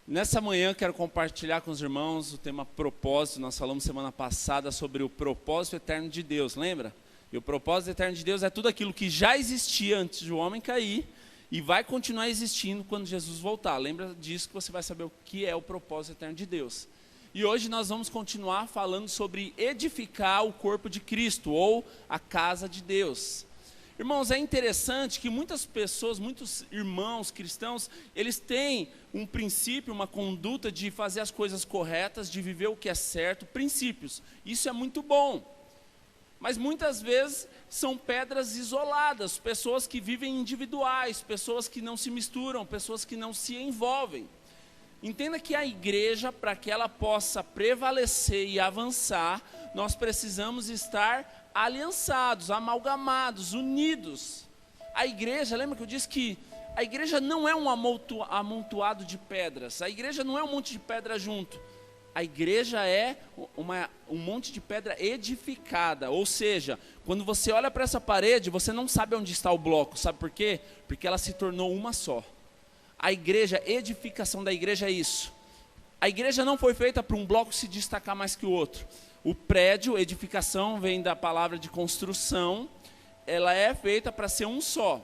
Nessa manhã quero compartilhar com os irmãos o tema propósito. Nós falamos semana passada sobre o propósito eterno de Deus, lembra? E o propósito eterno de Deus é tudo aquilo que já existia antes do homem cair e vai continuar existindo quando Jesus voltar. Lembra disso que você vai saber o que é o propósito eterno de Deus. E hoje nós vamos continuar falando sobre edificar o corpo de Cristo ou a casa de Deus. Irmãos, é interessante que muitas pessoas, muitos irmãos cristãos, eles têm um princípio, uma conduta de fazer as coisas corretas, de viver o que é certo, princípios. Isso é muito bom. Mas muitas vezes são pedras isoladas, pessoas que vivem individuais, pessoas que não se misturam, pessoas que não se envolvem. Entenda que a igreja, para que ela possa prevalecer e avançar, nós precisamos estar aliançados, amalgamados, unidos. A igreja, lembra que eu disse que a igreja não é um amontoado de pedras, a igreja não é um monte de pedra junto, a igreja é um monte de pedra edificada, ou seja, quando você olha para essa parede, você não sabe onde está o bloco, sabe por quê? Porque ela se tornou uma só. A igreja, a edificação da igreja é isso. A igreja não foi feita para um bloco se destacar mais que o outro. O prédio, edificação, vem da palavra de construção, ela é feita para ser um só.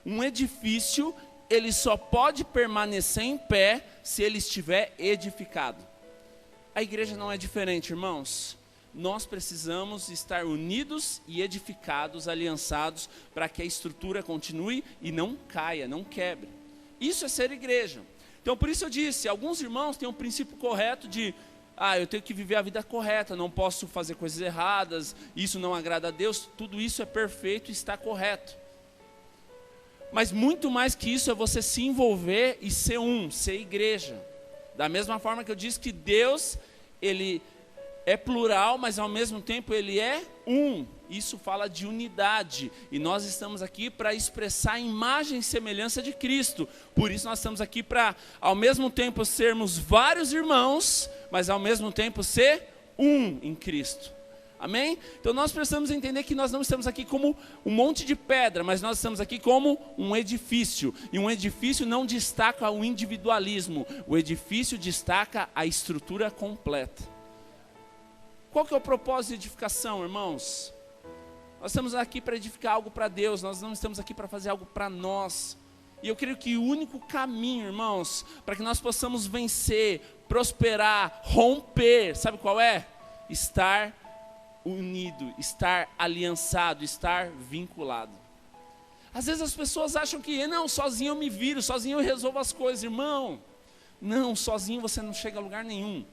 Um edifício, ele só pode permanecer em pé se ele estiver edificado. A igreja não é diferente, irmãos. Nós precisamos estar unidos e edificados, aliançados, para que a estrutura continue e não caia, não quebre. Isso é ser igreja. Então, por isso eu disse, alguns irmãos têm um princípio correto de eu tenho que viver a vida correta, não posso fazer coisas erradas, isso não agrada a Deus, tudo isso é perfeito e está correto. Mas muito mais que isso é você se envolver e ser ser igreja. Da mesma forma que eu disse que Deus, ele é plural, mas ao mesmo tempo ele é um. Isso fala de unidade. E nós estamos aqui para expressar a imagem e semelhança de Cristo. Por isso nós estamos aqui para, ao mesmo tempo, sermos vários irmãos, mas ao mesmo tempo ser um em Cristo. Amém? Então nós precisamos entender que nós não estamos aqui como um monte de pedra, mas nós estamos aqui como um edifício. E um edifício não destaca o individualismo. O edifício destaca a estrutura completa. Qual que é o propósito de edificação, irmãos? Nós estamos aqui para edificar algo para Deus, nós não estamos aqui para fazer algo para nós. E eu creio que o único caminho, irmãos, para que nós possamos vencer, prosperar, romper, sabe qual é? Estar unido, estar aliançado, estar vinculado. Às vezes as pessoas acham que, não, sozinho eu me viro, sozinho eu resolvo as coisas, irmão. Não, sozinho você não chega a lugar nenhum.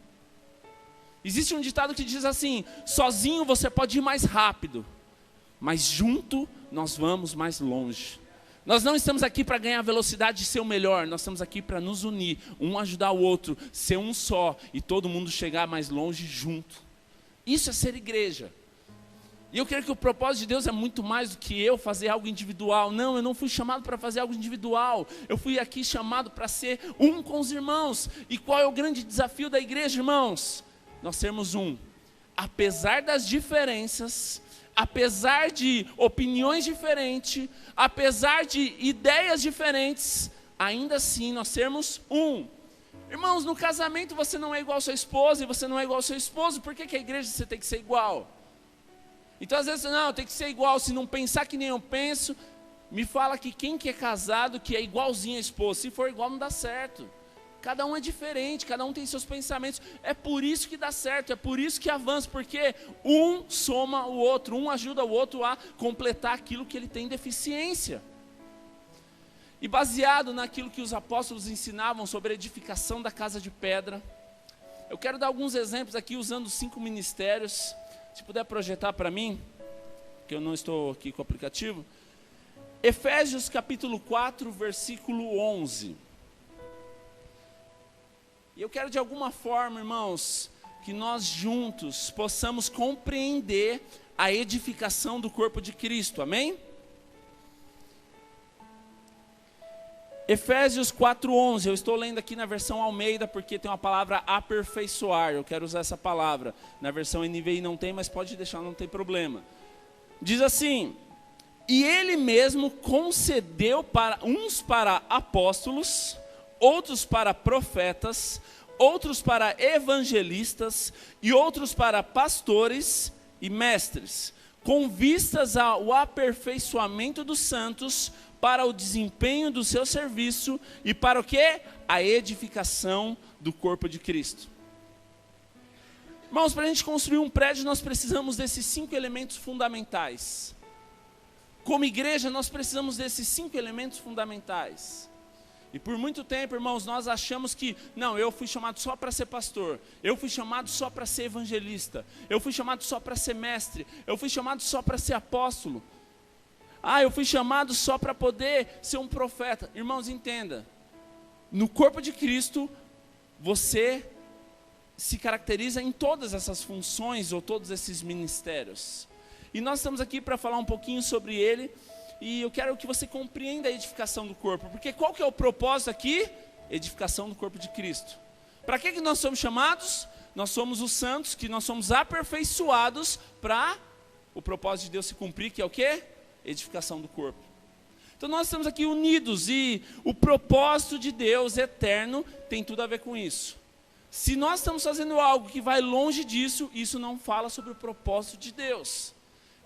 Existe um ditado que diz assim, sozinho você pode ir mais rápido, mas junto nós vamos mais longe. Nós não estamos aqui para ganhar velocidade e ser o melhor, nós estamos aqui para nos unir, um ajudar o outro, ser um só e todo mundo chegar mais longe junto. Isso é ser igreja. E eu creio que o propósito de Deus é muito mais do que eu fazer algo individual. Não, eu não fui chamado para fazer algo individual. Eu fui aqui chamado para ser um com os irmãos. E qual é o grande desafio da igreja, irmãos? Nós sermos um. Apesar das diferenças, apesar de opiniões diferentes, apesar de ideias diferentes, ainda assim nós sermos um. Irmãos, no casamento você não é igual à sua esposa e você não é igual ao seu esposo, por que a igreja você tem que ser igual? Então às vezes, não, tem que ser igual, se não pensar que nem eu penso, me fala que quem que é casado que é igualzinho à esposa, se for igual não dá certo. Cada um é diferente, cada um tem seus pensamentos, é por isso que dá certo, é por isso que avança, porque um soma o outro, um ajuda o outro a completar aquilo que ele tem deficiência. E baseado naquilo que os apóstolos ensinavam sobre a edificação da casa de pedra, eu quero dar alguns exemplos aqui usando 5 ministérios, se puder projetar para mim, que eu não estou aqui com o aplicativo, Efésios capítulo 4, versículo 11. E eu quero de alguma forma, irmãos, que nós juntos possamos compreender a edificação do corpo de Cristo, amém? Efésios 4:11, eu estou lendo aqui na versão Almeida porque tem uma palavra aperfeiçoar, eu quero usar essa palavra. Na versão NVI não tem, mas pode deixar, não tem problema. Diz assim, e ele mesmo concedeu para uns para apóstolos, outros para profetas, outros para evangelistas e outros para pastores e mestres, com vistas ao aperfeiçoamento dos santos, para o desempenho do seu serviço e para o quê? A edificação do corpo de Cristo. Irmãos, para a gente construir um prédio, nós precisamos desses 5 elementos fundamentais. Como igreja, nós precisamos desses 5 elementos fundamentais. E por muito tempo, irmãos, nós achamos que, não, eu fui chamado só para ser pastor, eu fui chamado só para ser evangelista, eu fui chamado só para ser mestre, eu fui chamado só para ser apóstolo. Eu fui chamado só para poder ser um profeta. Irmãos, entenda, no corpo de Cristo, você se caracteriza em todas essas funções ou todos esses ministérios. E nós estamos aqui para falar um pouquinho sobre ele, e eu quero que você compreenda a edificação do corpo, porque qual que é o propósito aqui? Edificação do corpo de Cristo. Para que nós somos chamados? Nós somos os santos, que nós somos aperfeiçoados para o propósito de Deus se cumprir, que é o quê? Edificação do corpo. Então nós estamos aqui unidos, e o propósito de Deus eterno tem tudo a ver com isso. Se nós estamos fazendo algo que vai longe disso, isso não fala sobre o propósito de Deus.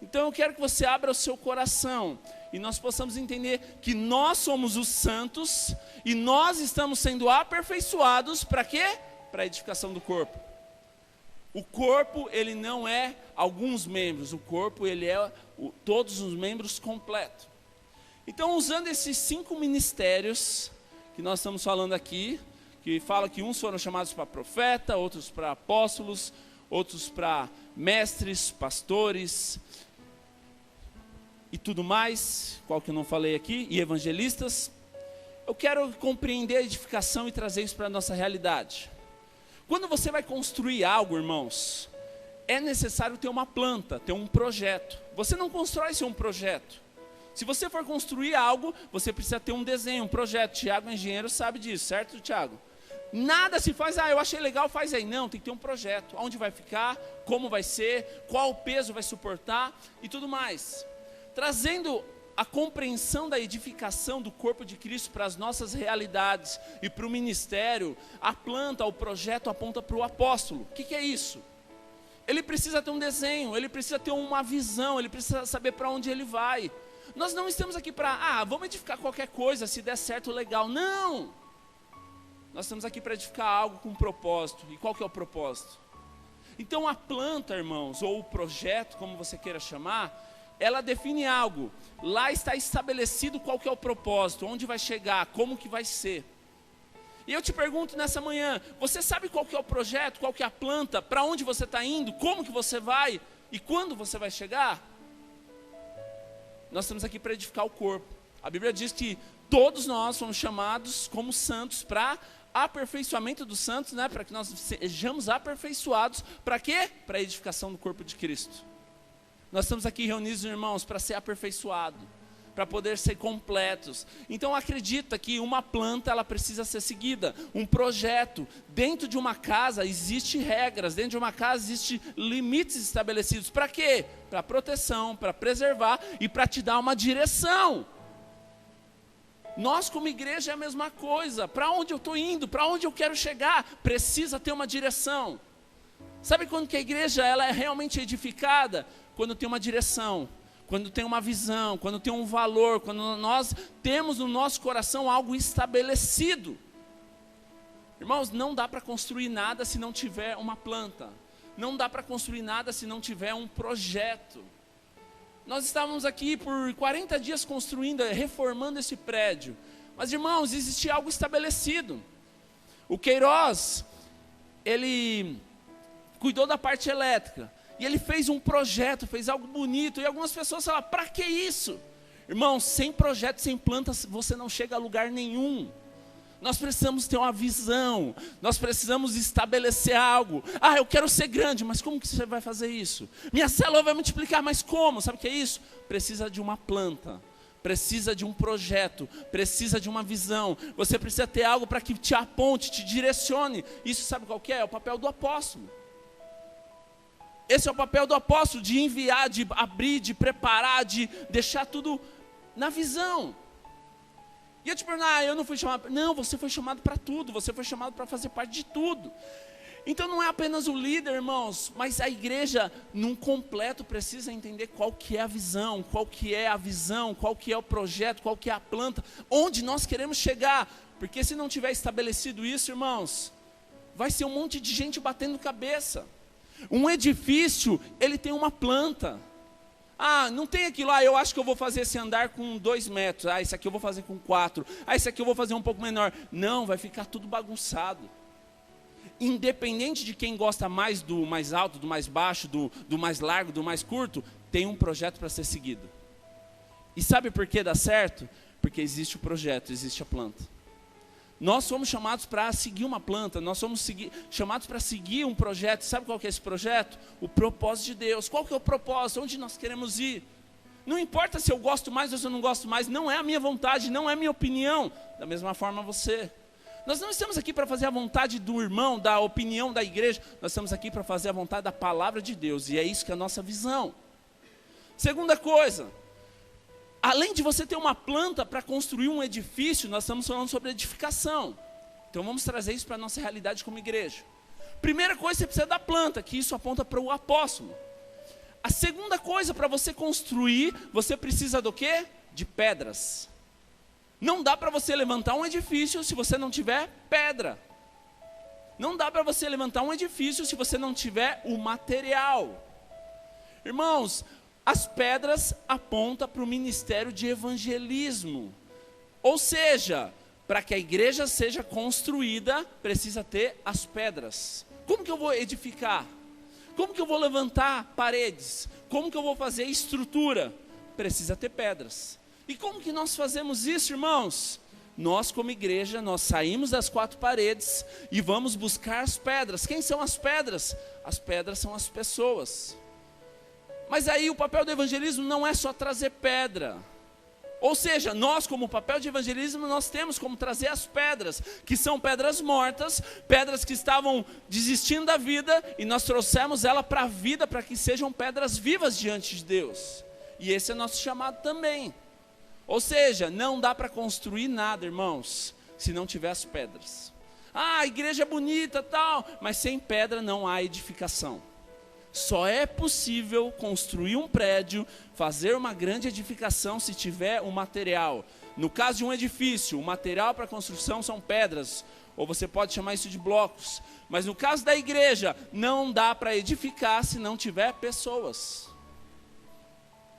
Então eu quero que você abra o seu coração e nós possamos entender que nós somos os santos e nós estamos sendo aperfeiçoados para quê? Para a edificação do corpo. O corpo, ele não é alguns membros, o corpo, ele é todos os membros completos. Então, usando esses 5 ministérios que nós estamos falando aqui, que fala que uns foram chamados para profeta, outros para apóstolos, outros para mestres, pastores e tudo mais, qual que eu não falei aqui, e evangelistas. Eu quero compreender a edificação e trazer isso para a nossa realidade. Quando você vai construir algo, irmãos, é necessário ter uma planta, ter um projeto. Você não constrói sem um projeto. Se você for construir algo, você precisa ter um desenho, um projeto. Tiago, engenheiro, sabe disso, certo, Tiago? Nada se faz, eu achei legal, faz aí. Não, tem que ter um projeto. Onde vai ficar, como vai ser, qual o peso vai suportar e tudo mais. Trazendo a compreensão da edificação do corpo de Cristo para as nossas realidades e para o ministério, a planta, o projeto aponta para o apóstolo. O que é isso? Ele precisa ter um desenho, ele precisa ter uma visão, ele precisa saber para onde ele vai. Nós não estamos aqui para, vamos edificar qualquer coisa, se der certo, legal. Não! Nós estamos aqui para edificar algo com um propósito. E qual que é o propósito? Então a planta, irmãos, ou o projeto, como você queira chamar, ela define algo. Lá está estabelecido qual que é o propósito, onde vai chegar, como que vai ser. E eu te pergunto nessa manhã, você sabe qual que é o projeto, qual que é a planta, para onde você está indo, como que você vai e quando você vai chegar? Nós estamos aqui para edificar o corpo. A Bíblia diz que todos nós somos chamados como santos para aperfeiçoamento dos santos, né? Para que nós sejamos aperfeiçoados. Para quê? Para a edificação do corpo de Cristo. Nós estamos aqui reunidos, irmãos, para ser aperfeiçoado, para poder ser completos. Então acredita que uma planta, ela precisa ser seguida. Um projeto, dentro de uma casa existem regras, dentro de uma casa existem limites estabelecidos. Para quê? Para proteção, para preservar e para te dar uma direção. Nós como igreja é a mesma coisa. Para onde eu estou indo, para onde eu quero chegar, precisa ter uma direção. Sabe quando que a igreja ela é realmente edificada? Quando tem uma direção, quando tem uma visão, quando tem um valor, quando nós temos no nosso coração algo estabelecido. Irmãos, não dá para construir nada se não tiver uma planta. Não dá para construir nada se não tiver um projeto. Nós estávamos aqui por 40 dias construindo, reformando esse prédio. Mas, irmãos, existia algo estabelecido. O Queiroz, ele cuidou da parte elétrica. E ele fez um projeto, fez algo bonito. E algumas pessoas falam, para que isso? Irmãos, sem projeto, sem plantas, você não chega a lugar nenhum. Nós precisamos ter uma visão. Nós precisamos estabelecer algo. Eu quero ser grande, mas como que você vai fazer isso? Minha célula vai multiplicar, mas como? Sabe o que é isso? Precisa de uma planta. Precisa de um projeto. Precisa de uma visão. Você precisa ter algo para que te aponte, te direcione. Isso sabe qual que é? É o papel do apóstolo. Esse é o papel do apóstolo, de enviar, de abrir, de preparar, de deixar tudo na visão. E eu te pergunto, eu não fui chamado. Não, você foi chamado para tudo, você foi chamado para fazer parte de tudo. Então não é apenas o líder, irmãos, mas a igreja, num completo, precisa entender qual que é a visão, qual que é o projeto, qual que é a planta, onde nós queremos chegar. Porque se não tiver estabelecido isso, irmãos, vai ser um monte de gente batendo cabeça. Um edifício, ele tem uma planta. Não tem aquilo, eu acho que eu vou fazer esse andar com 2 metros, esse aqui eu vou fazer com 4, esse aqui eu vou fazer um pouco menor. Não, vai ficar tudo bagunçado. Independente de quem gosta mais do mais alto, do mais baixo, do mais largo, do mais curto, tem um projeto para ser seguido. E sabe por que dá certo? Porque existe o projeto, existe a planta. Nós somos chamados para seguir uma planta, nós somos chamados para seguir um projeto. Sabe qual que é esse projeto? O propósito de Deus. Qual que é o propósito? Onde nós queremos ir? Não importa se eu gosto mais ou se eu não gosto mais, não é a minha vontade, não é a minha opinião. Da mesma forma você. Nós não estamos aqui para fazer a vontade do irmão, da opinião da igreja. Nós estamos aqui para fazer a vontade da palavra de Deus. E é isso que é a nossa visão. Segunda coisa, além de você ter uma planta para construir um edifício, nós estamos falando sobre edificação. Então vamos trazer isso para a nossa realidade como igreja. Primeira coisa, você precisa da planta, que isso aponta para o apóstolo. A segunda coisa, para você construir, você precisa do quê? De pedras. Não dá para você levantar um edifício se você não tiver pedra. Não dá para você levantar um edifício se você não tiver o material. Irmãos, as pedras apontam para o ministério de evangelismo. Ou seja, para que a igreja seja construída, precisa ter as pedras. Como que eu vou edificar? Como que eu vou levantar paredes? Como que eu vou fazer estrutura? Precisa ter pedras. E como que nós fazemos isso, irmãos? Nós como igreja, nós saímos das 4 paredes e vamos buscar as pedras. Quem são as pedras? As pedras são as pessoas. Mas aí o papel do evangelismo não é só trazer pedra. Ou seja, nós como papel de evangelismo, nós temos como trazer as pedras, que são pedras mortas, pedras que estavam desistindo da vida, e nós trouxemos ela para a vida, para que sejam pedras vivas diante de Deus. E esse é nosso chamado também. Ou seja, não dá para construir nada, irmãos, se não tiver as pedras. A igreja é bonita, tal, mas sem pedra não há edificação. Só é possível construir um prédio, fazer uma grande edificação se tiver o material. No caso de um edifício, o material para a construção são pedras, ou você pode chamar isso de blocos. Mas no caso da igreja, não dá para edificar se não tiver pessoas.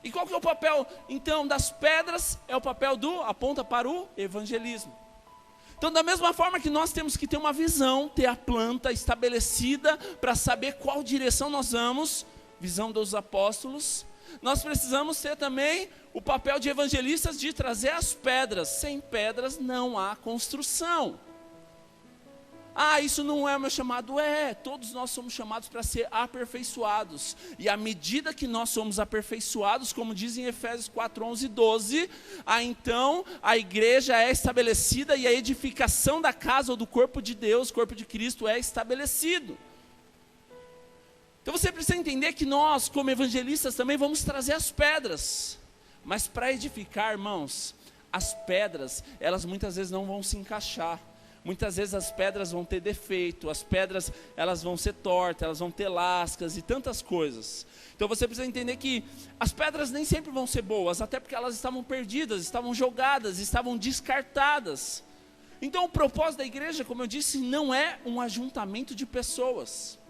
E qual que é o papel, então, das pedras? É o papel aponta para o evangelismo. Então, da mesma forma que nós temos que ter uma visão, ter a planta estabelecida para saber qual direção nós vamos, visão dos apóstolos, nós precisamos ter também o papel de evangelistas de trazer as pedras. Sem pedras não há construção. Isso não é o meu chamado. Todos nós somos chamados para ser aperfeiçoados. E à medida que nós somos aperfeiçoados, como diz em Efésios 4, 11 e 12, então a igreja é estabelecida e a edificação da casa ou do corpo de Deus, corpo de Cristo, é estabelecido. Então você precisa entender que nós, como evangelistas, também vamos trazer as pedras. Mas para edificar, irmãos, as pedras, elas muitas vezes não vão se encaixar. Muitas vezes as pedras vão ter defeito, as pedras elas vão ser tortas, elas vão ter lascas e tantas coisas. Então você precisa entender que as pedras nem sempre vão ser boas, até porque elas estavam perdidas, estavam jogadas, estavam descartadas. Então o propósito da igreja, como eu disse, não é um ajuntamento de pessoas.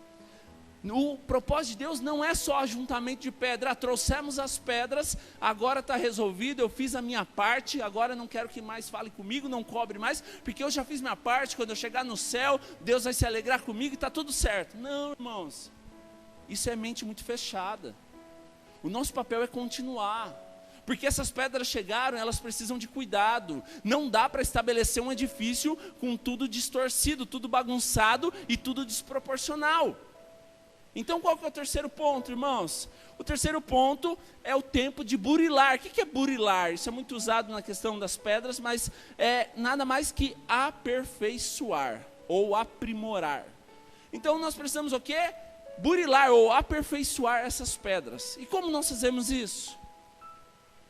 O propósito de Deus não é só ajuntamento de pedra. Trouxemos as pedras, agora está resolvido, eu fiz a minha parte, agora não quero que mais fale comigo, não cobre mais, porque eu já fiz minha parte, quando eu chegar no céu, Deus vai se alegrar comigo e está tudo certo. Não, irmãos, isso é mente muito fechada. O nosso papel é continuar, porque essas pedras chegaram, elas precisam de cuidado. Não dá para estabelecer um edifício com tudo distorcido, tudo bagunçado e tudo desproporcional. Então qual que é o terceiro ponto, irmãos? O terceiro ponto é o tempo de burilar. O que é burilar? Isso é muito usado na questão das pedras, mas é nada mais que aperfeiçoar ou aprimorar. Então nós precisamos o quê? Burilar ou aperfeiçoar essas pedras. E como nós fazemos isso?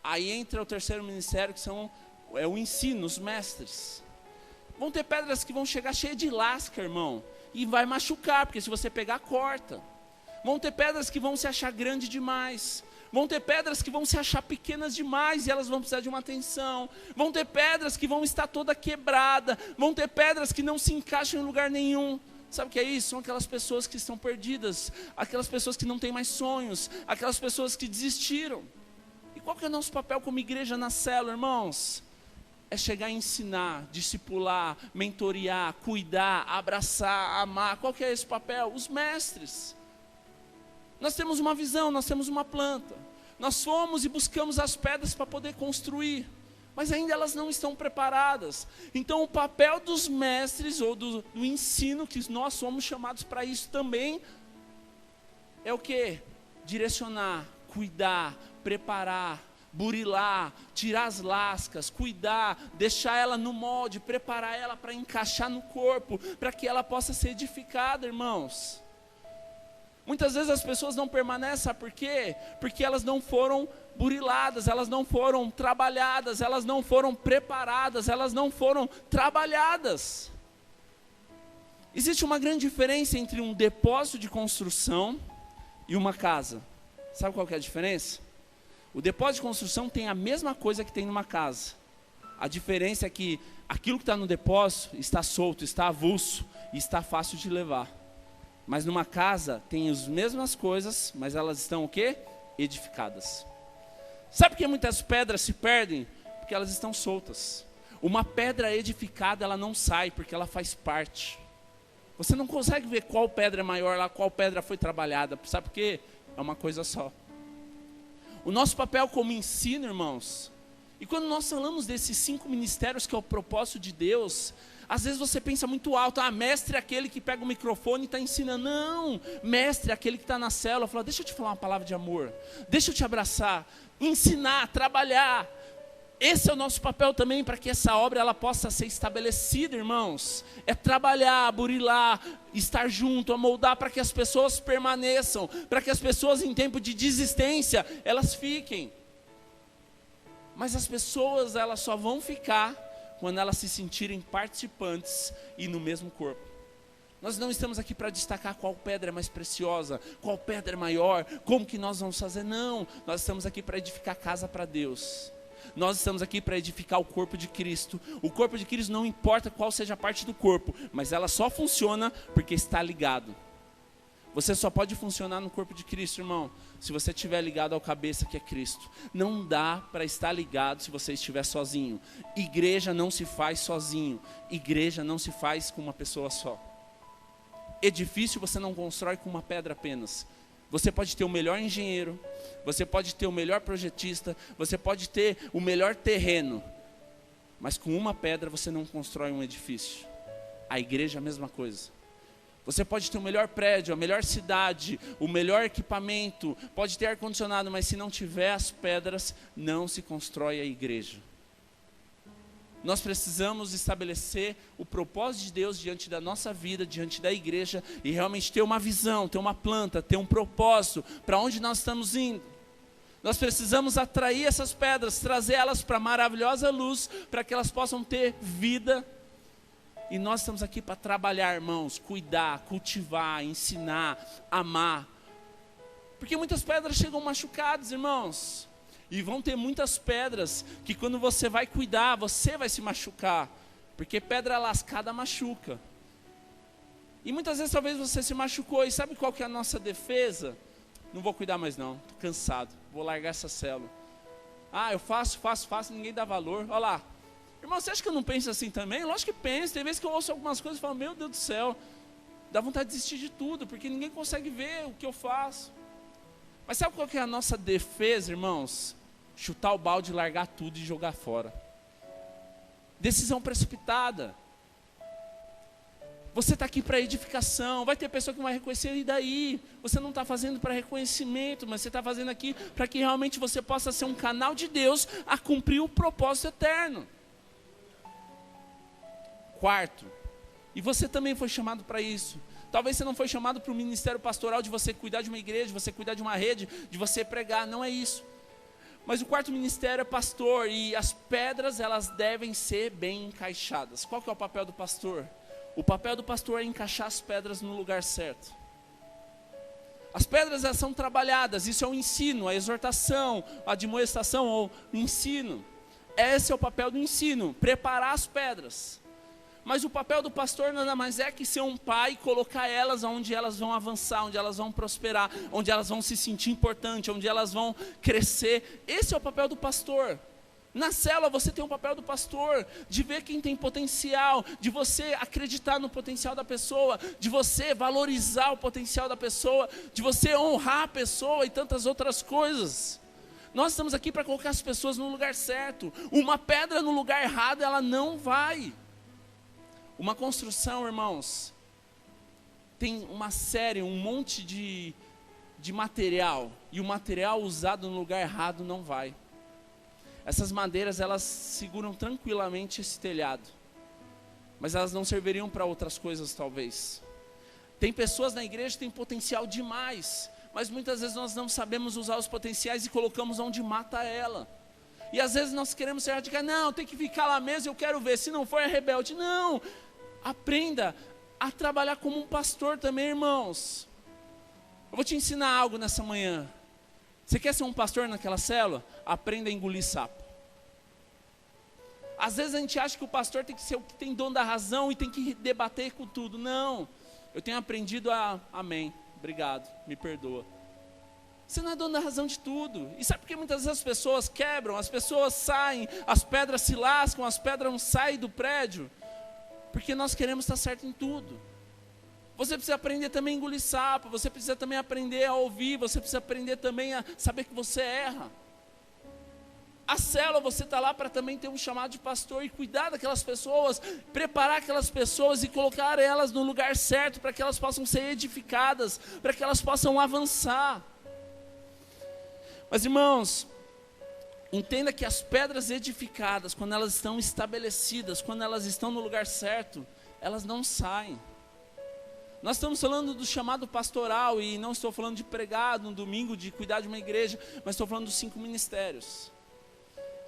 Aí entra o terceiro ministério, que são é o ensino, os mestres. Vão ter pedras que vão chegar cheias de lasca, irmão, e vai machucar, porque se você pegar, corta. Vão ter pedras que vão se achar grande demais. Vão ter pedras que vão se achar pequenas demais e elas vão precisar de uma atenção. Vão ter pedras que vão estar toda quebrada. Vão ter pedras que não se encaixam em lugar nenhum. Sabe o que é isso? São aquelas pessoas que estão perdidas, aquelas pessoas que não têm mais sonhos, aquelas pessoas que desistiram. E qual que é o nosso papel como igreja na célula, irmãos? É chegar a ensinar, discipular, mentorear, cuidar, abraçar, amar. Qual que é esse papel? Os mestres. Nós temos uma visão, nós temos uma planta. Nós fomos e buscamos as pedras para poder construir, mas ainda elas não estão preparadas. Então o papel dos mestres, ou do ensino, que nós somos chamados para isso também, é o quê? Direcionar, cuidar, preparar, burilar, tirar as lascas, cuidar, deixar ela no molde, preparar ela para encaixar no corpo, para que ela possa ser edificada, irmãos. Muitas vezes as pessoas não permanecem, sabe por quê? Porque elas não foram buriladas, elas não foram trabalhadas, elas não foram preparadas, elas não foram trabalhadas. Existe uma grande diferença entre um depósito de construção e uma casa. Sabe qual que é a diferença? O depósito de construção tem a mesma coisa que tem numa casa. A diferença é que aquilo que está no depósito está solto, está avulso e está fácil de levar. Mas numa casa tem as mesmas coisas, mas elas estão o quê? Edificadas. Sabe por que muitas pedras se perdem? Porque elas estão soltas. Uma pedra edificada, ela não sai, porque ela faz parte. Você não consegue ver qual pedra é maior lá, qual pedra foi trabalhada. Sabe por quê? É uma coisa só. O nosso papel como ensino, irmãos, e quando nós falamos desses 5 ministérios que é o propósito de Deus, às vezes você pensa muito alto, mestre é aquele que pega o microfone e está ensinando. Não, mestre é aquele que está na célula, fala, deixa eu te falar uma palavra de amor, deixa eu te abraçar, ensinar, trabalhar. Esse é o nosso papel também, para que essa obra ela possa ser estabelecida, irmãos. É trabalhar, burilar, estar junto, amoldar para que as pessoas permaneçam, para que as pessoas em tempo de desistência, elas fiquem. Mas as pessoas elas só vão ficar quando elas se sentirem participantes e no mesmo corpo. Nós não estamos aqui para destacar qual pedra é mais preciosa, qual pedra é maior, como que nós vamos fazer, não. Nós estamos aqui para edificar a casa para Deus. Nós estamos aqui para edificar o corpo de Cristo. O corpo de Cristo não importa qual seja a parte do corpo, mas ela só funciona porque está ligado. Você só pode funcionar no corpo de Cristo, irmão, se você estiver ligado ao cabeça que é Cristo. Não dá para estar ligado se você estiver sozinho. Igreja não se faz sozinho. Igreja não se faz com uma pessoa só. Edifício você não constrói com uma pedra apenas. Você pode ter o melhor engenheiro, você pode ter o melhor projetista, você pode ter o melhor terreno, mas com uma pedra você não constrói um edifício. A igreja é a mesma coisa. Você pode ter o melhor prédio, a melhor cidade, o melhor equipamento, pode ter ar-condicionado, mas se não tiver as pedras, não se constrói a igreja. Nós precisamos estabelecer o propósito de Deus diante da nossa vida, diante da igreja, e realmente ter uma visão, ter uma planta, ter um propósito, para onde nós estamos indo. Nós precisamos atrair essas pedras, trazer elas para a maravilhosa luz, para que elas possam ter vida. E nós estamos aqui para trabalhar, irmãos, cuidar, cultivar, ensinar, amar. Porque muitas pedras chegam machucadas, irmãos. E vão ter muitas pedras que quando você vai cuidar, você vai se machucar. Porque pedra lascada machuca. E muitas vezes talvez você se machucou. E sabe qual que é a nossa defesa? Não vou cuidar mais não, estou cansado, vou largar essa célula. Eu faço, ninguém dá valor, olha lá. Irmão, você acha que eu não penso assim também? Lógico que penso, tem vezes que eu ouço algumas coisas e falo, meu Deus do céu, dá vontade de desistir de tudo, porque ninguém consegue ver o que eu faço. Mas sabe qual que é a nossa defesa, irmãos? Chutar o balde, largar tudo e jogar fora. Decisão precipitada. Você está aqui para edificação, vai ter pessoa que vai reconhecer, e daí? Você não está fazendo para reconhecimento, mas você está fazendo aqui para que realmente você possa ser um canal de Deus a cumprir o propósito eterno. Quarto, e você também foi chamado para isso. Talvez você não foi chamado para o ministério pastoral de você cuidar de uma igreja, de você cuidar de uma rede, de você pregar, não é isso. Mas o quarto ministério é pastor, e as pedras, elas devem ser bem encaixadas. Qual que é o papel do pastor? O papel do pastor é encaixar as pedras no lugar certo. As pedras, elas são trabalhadas, isso é o ensino, a exortação, a admoestação ou ensino. Esse é o papel do ensino, preparar as pedras. Mas o papel do pastor nada mais é que ser um pai e colocar elas onde elas vão avançar, onde elas vão prosperar, onde elas vão se sentir importantes, onde elas vão crescer. Esse é o papel do pastor. Na célula você tem o papel do pastor, de ver quem tem potencial, de você acreditar no potencial da pessoa, de você valorizar o potencial da pessoa, de você honrar a pessoa e tantas outras coisas. Nós estamos aqui para colocar as pessoas no lugar certo. Uma pedra no lugar errado, ela não vai. Uma construção, irmãos, tem uma série, um monte de material, e o material usado no lugar errado não vai. Essas madeiras, elas seguram tranquilamente esse telhado, mas elas não serviriam para outras coisas talvez. Tem pessoas na igreja que têm potencial demais, mas muitas vezes nós não sabemos usar os potenciais e colocamos onde mata ela. E às vezes nós queremos ser radicais, não, tem que ficar lá mesmo, eu quero ver, se não for é rebelde. Não, aprenda a trabalhar como um pastor também, irmãos. Eu vou te ensinar algo nessa manhã. Você quer ser um pastor naquela célula? Aprenda a engolir sapo. Às vezes a gente acha que o pastor tem que ser o que tem dom da razão e tem que debater com tudo. Não, eu tenho aprendido a amém, obrigado, me perdoa. Você não é dono da razão de tudo. E sabe por que muitas vezes as pessoas quebram, as pessoas saem, as pedras se lascam, as pedras não saem do prédio? Porque nós queremos estar certo em tudo. Você precisa aprender também a engolir sapo, você precisa também aprender a ouvir, você precisa aprender também a saber que você erra. A célula, você está lá para também ter um chamado de pastor e cuidar daquelas pessoas, preparar aquelas pessoas e colocar elas no lugar certo, para que elas possam ser edificadas, para que elas possam avançar. Mas irmãos, entenda que as pedras edificadas, quando elas estão estabelecidas, quando elas estão no lugar certo, elas não saem. Nós estamos falando do chamado pastoral, e não estou falando de pregar no domingo, de cuidar de uma igreja, mas estou falando dos 5 ministérios.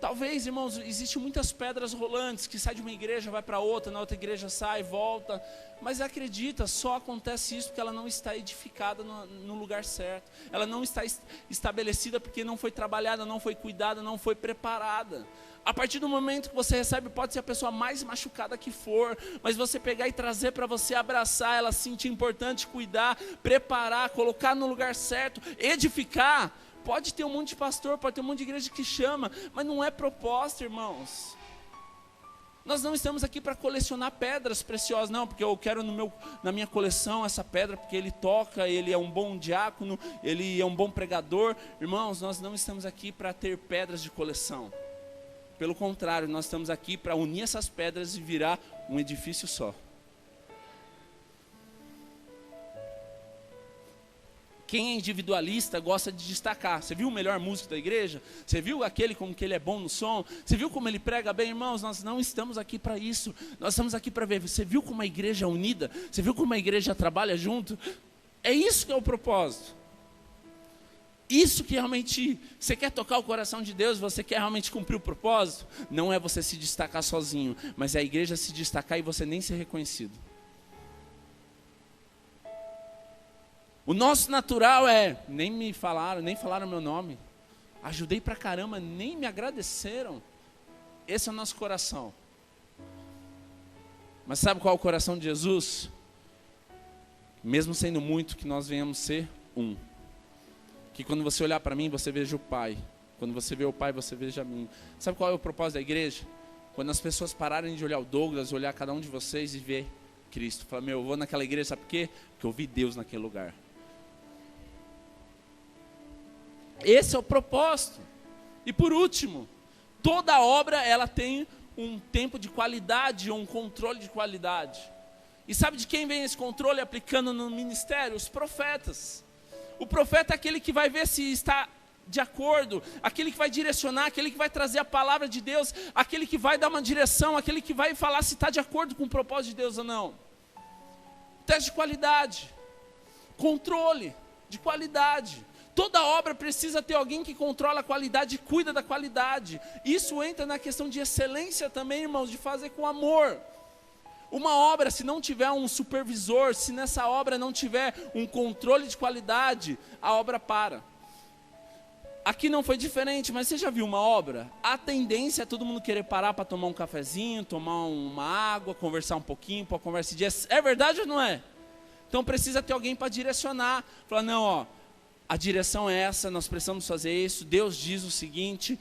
Talvez, irmãos, existem muitas pedras rolantes, que sai de uma igreja, vai para outra, na outra igreja sai, volta. Mas acredita, só acontece isso porque ela não está edificada no lugar certo. Ela não está estabelecida porque não foi trabalhada, não foi cuidada, não foi preparada. A partir do momento que você recebe, pode ser a pessoa mais machucada que for, mas você pegar e trazer para você, abraçar, ela se sentir importante, cuidar, preparar, colocar no lugar certo, edificar. Pode ter um monte de pastor, pode ter um monte de igreja que chama, mas não é proposta, irmãos. Nós não estamos aqui para colecionar pedras preciosas, não, porque eu quero na minha coleção essa pedra, porque ele toca, ele é um bom diácono, ele é um bom pregador. Irmãos, nós não estamos aqui para ter pedras de coleção. Pelo contrário, nós estamos aqui para unir essas pedras e virar um edifício só. Quem é individualista gosta de destacar. Você viu o melhor músico da igreja? Você viu aquele como que ele é bom no som? Você viu como ele prega bem? Irmãos, nós não estamos aqui para isso. Nós estamos aqui para ver. Você viu como a igreja é unida? Você viu como a igreja trabalha junto? É isso que é o propósito. Isso que realmente, você quer tocar o coração de Deus, você quer realmente cumprir o propósito? Não é você se destacar sozinho, mas é a igreja se destacar e você nem ser reconhecido. O nosso natural é, nem falaram meu nome, ajudei pra caramba, nem me agradeceram. Esse é o nosso coração. Mas sabe qual é o coração de Jesus? Mesmo sendo muito, que nós venhamos ser um. Que quando você olhar para mim, você veja o Pai. Quando você vê o Pai, você veja a mim. Sabe qual é o propósito da igreja? Quando as pessoas pararem de olhar o Douglas, olhar cada um de vocês e ver Cristo. Falar, eu vou naquela igreja, sabe por quê? Porque eu vi Deus naquele lugar. Esse é o propósito. E por último, toda obra ela tem um tempo de qualidade, ou um controle de qualidade. E sabe de quem vem esse controle aplicando no ministério? Os profetas. O profeta é aquele que vai ver se está de acordo, aquele que vai direcionar, aquele que vai trazer a palavra de Deus, aquele que vai dar uma direção, aquele que vai falar se está de acordo com o propósito de Deus ou não. Teste de qualidade, controle de qualidade. Toda obra precisa ter alguém que controla a qualidade e cuida da qualidade. Isso entra na questão de excelência também, irmãos, de fazer com amor. Uma obra, se não tiver um supervisor, se nessa obra não tiver um controle de qualidade, a obra para. Aqui não foi diferente, mas você já viu uma obra? A tendência é todo mundo querer parar para tomar um cafezinho, tomar uma água, conversar um pouquinho, para a conversa de dia. É verdade ou não é? Então precisa ter alguém para direcionar. Falar, não, ó, a direção é essa, nós precisamos fazer isso. Deus diz o seguinte,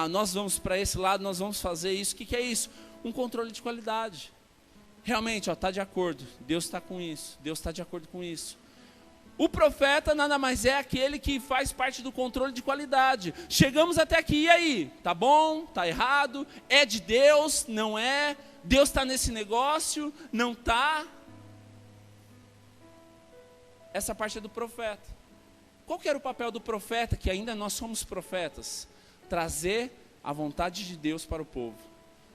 nós vamos para esse lado, nós vamos fazer isso. O que é isso? Um controle de qualidade. Realmente, está de acordo. Deus está com isso. Deus está de acordo com isso. O profeta nada mais é aquele que faz parte do controle de qualidade. Chegamos até aqui, e aí? Tá bom? Tá errado? É de Deus? Não é? Deus está nesse negócio? Não está? Essa parte é do profeta. Qual que era o papel do profeta? Que ainda nós somos profetas. Trazer a vontade de Deus para o povo.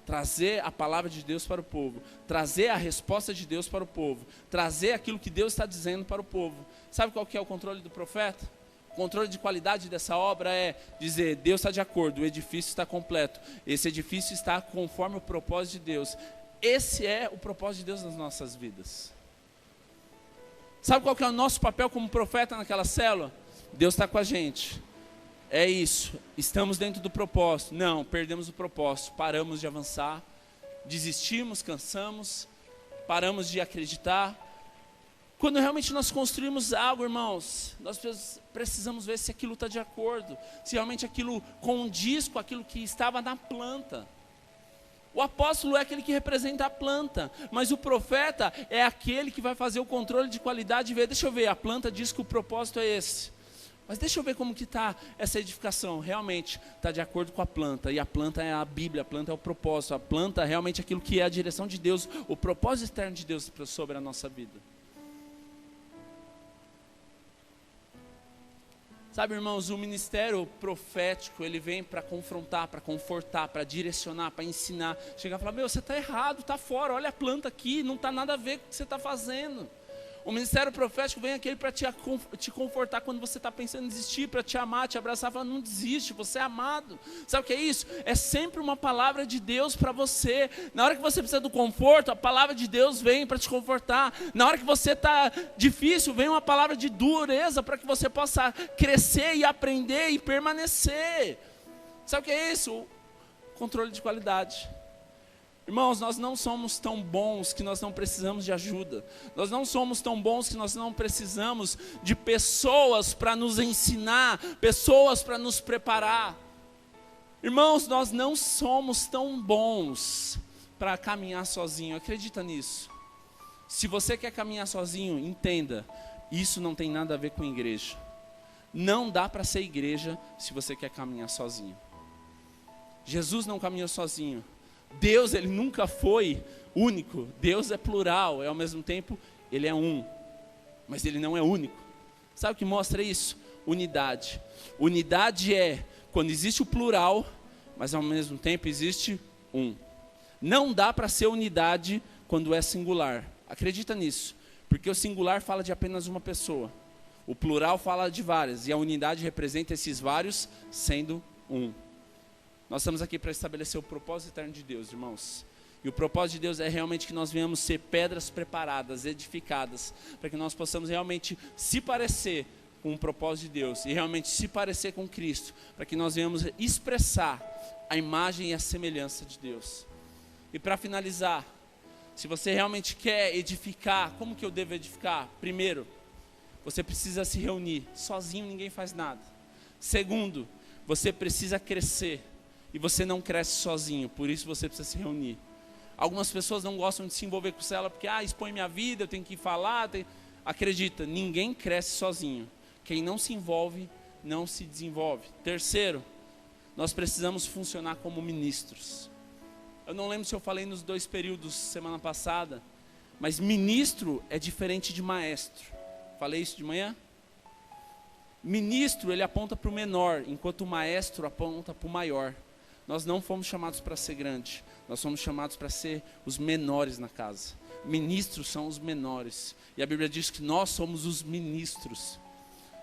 Trazer a palavra de Deus para o povo. Trazer a resposta de Deus para o povo. Trazer aquilo que Deus está dizendo para o povo. Sabe qual que é o controle do profeta? O controle de qualidade dessa obra é dizer, Deus está de acordo, o edifício está completo. Esse edifício está conforme o propósito de Deus. Esse é o propósito de Deus nas nossas vidas. Sabe qual que é o nosso papel como profeta naquela célula? Deus está com a gente. É isso, estamos dentro do propósito. Não, perdemos o propósito, paramos de avançar, desistimos, cansamos, paramos de acreditar. Quando realmente nós construímos algo, irmãos, nós precisamos ver se aquilo está de acordo, se realmente aquilo condiz com aquilo que estava na planta. O apóstolo é aquele que representa a planta, mas o profeta é aquele que vai fazer o controle de qualidade e ver, deixa eu ver, a planta diz que o propósito é esse. Mas deixa eu ver como que está essa edificação. Realmente está de acordo com a planta. E a planta é a Bíblia, a planta é o propósito. A planta é realmente aquilo que é a direção de Deus, o propósito eterno de Deus sobre a nossa vida. Sabe, irmãos, o ministério profético, ele vem para confrontar, para confortar, para direcionar, para ensinar. Chegar e falar, você está errado, está fora, olha a planta aqui, não está nada a ver com o que você está fazendo. O ministério profético vem aquele para te confortar quando você está pensando em desistir, para te amar, te abraçar, falar, não desiste, você é amado. Sabe o que é isso? É sempre uma palavra de Deus para você. Na hora que você precisa do conforto, a palavra de Deus vem para te confortar. Na hora que você está difícil, vem uma palavra de dureza para que você possa crescer e aprender e permanecer. Sabe o que é isso? Controle de qualidade. Irmãos, nós não somos tão bons que nós não precisamos de ajuda. Nós não somos tão bons que nós não precisamos de pessoas para nos ensinar, pessoas para nos preparar. Irmãos, nós não somos tão bons para caminhar sozinho, acredita nisso. Se você quer caminhar sozinho, entenda, isso não tem nada a ver com igreja. Não dá para ser igreja se você quer caminhar sozinho. Jesus não caminhou sozinho. Deus, ele nunca foi único. Deus é plural, ao mesmo tempo, ele é um. Mas ele não é único. Sabe o que mostra isso? Unidade. Unidade é quando existe o plural, mas ao mesmo tempo existe um. Não dá para ser unidade quando é singular. Acredita nisso. Porque o singular fala de apenas uma pessoa. O plural fala de várias. E a unidade representa esses vários sendo um. Nós estamos aqui para estabelecer o propósito eterno de Deus, irmãos. E o propósito de Deus é realmente que nós venhamos ser pedras preparadas, edificadas, para que nós possamos realmente se parecer com o propósito de Deus e realmente se parecer com Cristo, para que nós venhamos expressar a imagem e a semelhança de Deus. E para finalizar, se você realmente quer edificar, como que eu devo edificar? Primeiro, você precisa se reunir. Sozinho ninguém faz nada. Segundo, você precisa crescer. E você não cresce sozinho, por isso você precisa se reunir. Algumas pessoas não gostam de se envolver com célula, porque expõe minha vida, eu tenho que falar. Acredita, ninguém cresce sozinho. Quem não se envolve, não se desenvolve. Terceiro, nós precisamos funcionar como ministros. Eu não lembro se eu falei nos 2 períodos semana passada, mas ministro é diferente de maestro. Falei isso de manhã? Ministro, ele aponta para o menor, enquanto o maestro aponta para o maior. Nós não fomos chamados para ser grande, nós fomos chamados para ser os menores na casa. Ministros são os menores. E a Bíblia diz que nós somos os ministros.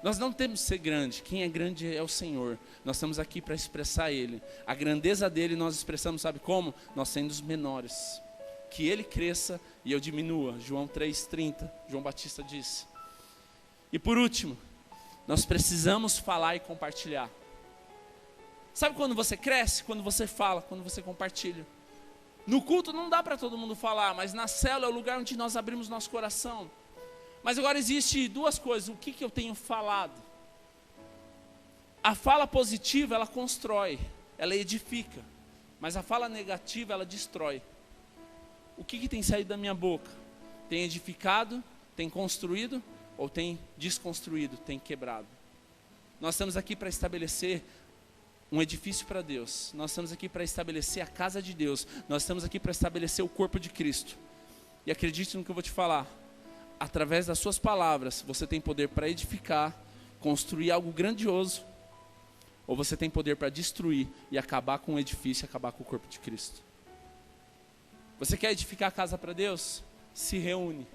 Nós não temos que ser grande. Quem é grande é o Senhor. Nós estamos aqui para expressar Ele. A grandeza dele nós expressamos, sabe como? Nós sendo os menores. Que Ele cresça e eu diminua. João 3,30, João Batista disse. E por último, nós precisamos falar e compartilhar. Sabe quando você cresce? Quando você fala, quando você compartilha. No culto não dá para todo mundo falar, mas na célula é o lugar onde nós abrimos nosso coração. Mas agora existe duas coisas. O que eu tenho falado? A fala positiva, ela constrói, ela edifica. Mas a fala negativa, ela destrói. O que tem saído da minha boca? Tem edificado, tem construído ou tem desconstruído, tem quebrado? Nós estamos aqui para estabelecer um edifício para Deus. Nós estamos aqui para estabelecer a casa de Deus. Nós estamos aqui para estabelecer o corpo de Cristo. E acredite no que eu vou te falar. Através das suas palavras, você tem poder para edificar, construir algo grandioso, ou você tem poder para destruir e acabar com o edifício, acabar com o corpo de Cristo. Você quer edificar a casa para Deus? Se reúne.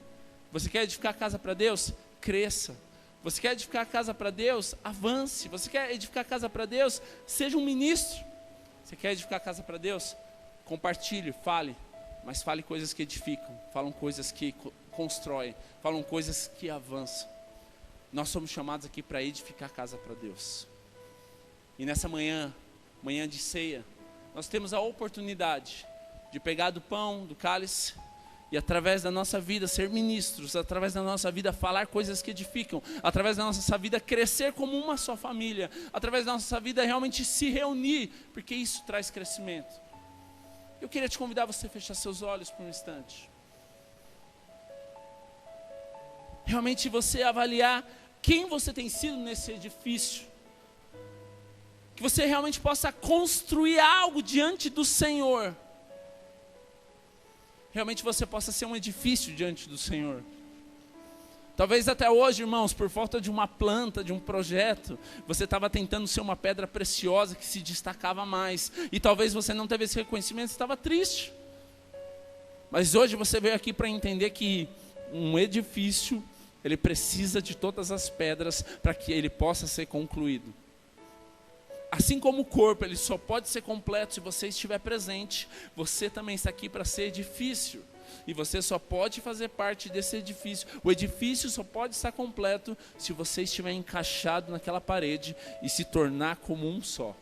Você quer edificar a casa para Deus? Cresça. Você quer edificar a casa para Deus? Avance. Você quer edificar a casa para Deus? Seja um ministro. Você quer edificar a casa para Deus? Compartilhe, fale. Mas fale coisas que edificam. Falam coisas que constroem. Falam coisas que avançam. Nós somos chamados aqui para edificar a casa para Deus. E nessa manhã de ceia, nós temos a oportunidade de pegar do pão, do cálice, e através da nossa vida ser ministros, através da nossa vida falar coisas que edificam, através da nossa vida crescer como uma só família, através da nossa vida realmente se reunir, porque isso traz crescimento. Eu queria te convidar a você fechar seus olhos por um instante. Realmente você avaliar quem você tem sido nesse edifício. Que você realmente possa construir algo diante do Senhor. Realmente você possa ser um edifício diante do Senhor. Talvez até hoje, irmãos, por falta de uma planta, de um projeto, você estava tentando ser uma pedra preciosa que se destacava mais. E talvez você não teve esse reconhecimento, estava triste. Mas hoje você veio aqui para entender que um edifício, ele precisa de todas as pedras para que ele possa ser concluído. Assim como o corpo, ele só pode ser completo se você estiver presente, você também está aqui para ser edifício. E você só pode fazer parte desse edifício. O edifício só pode estar completo se você estiver encaixado naquela parede e se tornar como um só.